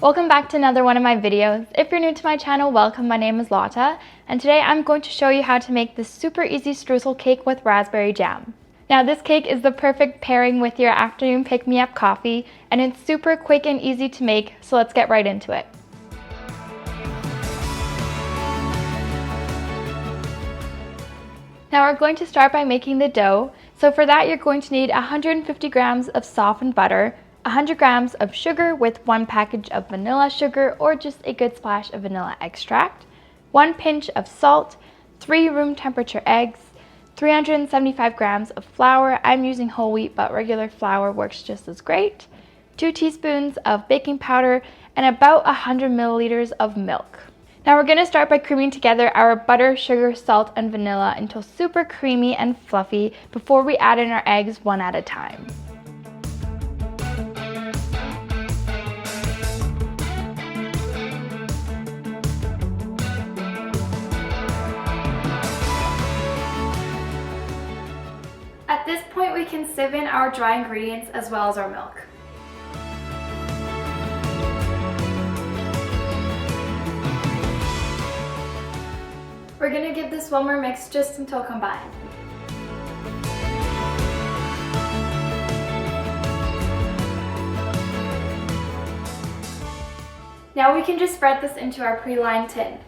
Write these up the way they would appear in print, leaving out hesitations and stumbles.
Welcome back to another one of my videos. If you're new to my channel, welcome. My name is Lotta, and today I'm going to show you how to make this super easy streusel cake with raspberry jam. Now this cake is the perfect pairing with your afternoon pick-me-up coffee, and it's super quick and easy to make, so let's get right into it. Now we're going to start by making the dough. So for that you're going to need 150 grams of softened butter, 100 grams of sugar with 1 package of vanilla sugar or just a good splash of vanilla extract, 1 pinch of salt, 3 room temperature eggs, 375 grams of flour. I'm using whole wheat, but regular flour works just as great, 2 teaspoons of baking powder, and about 100 milliliters of milk. Now we're going to start by creaming together our butter, sugar, salt, and vanilla until super creamy and fluffy before we add in our eggs one at a time. At this point, we can sieve in our dry ingredients as well as our milk. We're going to give this one more mix just until combined. Now we can just spread this into our pre-lined tin.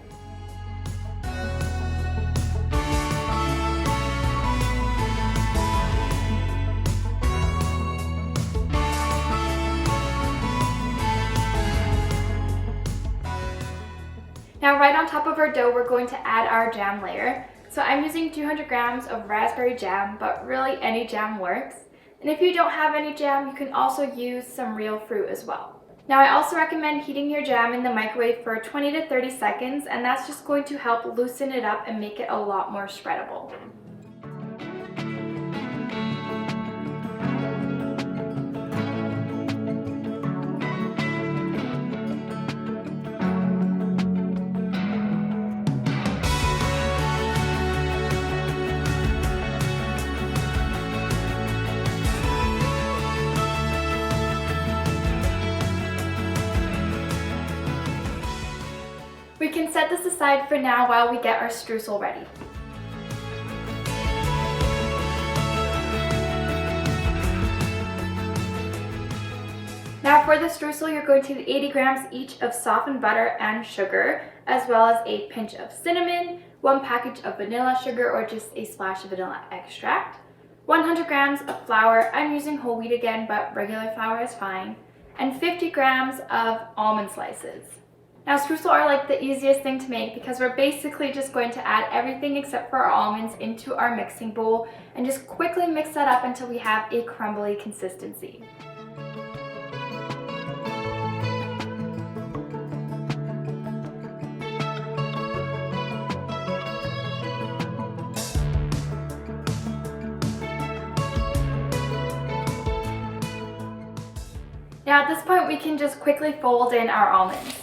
Now right on top of our dough, we're going to add our jam layer. So I'm using 200 grams of raspberry jam, but really any jam works. And if you don't have any jam, you can also use some real fruit as well. Now I also recommend heating your jam in the microwave for 20 to 30 seconds, and that's just going to help loosen it up and make it a lot more spreadable. We can set this aside for now while we get our streusel ready. Now for the streusel, you're going to need 80 grams each of softened butter and sugar, as well as a pinch of cinnamon, 1 package of vanilla sugar or just a splash of vanilla extract, 100 grams of flour. I'm using whole wheat again, but regular flour is fine, and 50 grams of almond slices. Now streusel are like the easiest thing to make because we're basically just going to add everything except for our almonds into our mixing bowl and just quickly mix that up until we have a crumbly consistency. Now at this point we can just quickly fold in our almonds.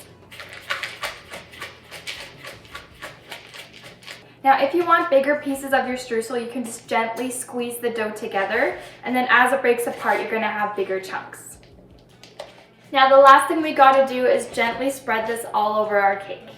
Now if you want bigger pieces of your streusel, you can just gently squeeze the dough together, and then as it breaks apart, you're going to have bigger chunks. Now the last thing we got to do is gently spread this all over our cake.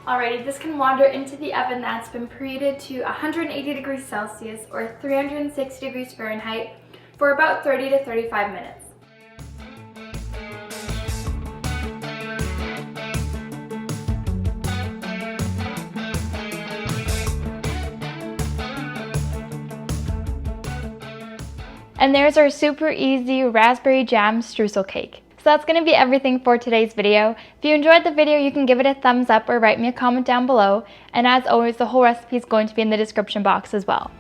Alrighty, this can wander into the oven that's been preheated to 180 degrees Celsius or 360 degrees Fahrenheit for about 30 to 35 minutes. And there's our super easy raspberry jam streusel cake. So that's going to be everything for today's video. If you enjoyed the video, you can give it a thumbs up or write me a comment down below. And as always, the whole recipe is going to be in the description box as well.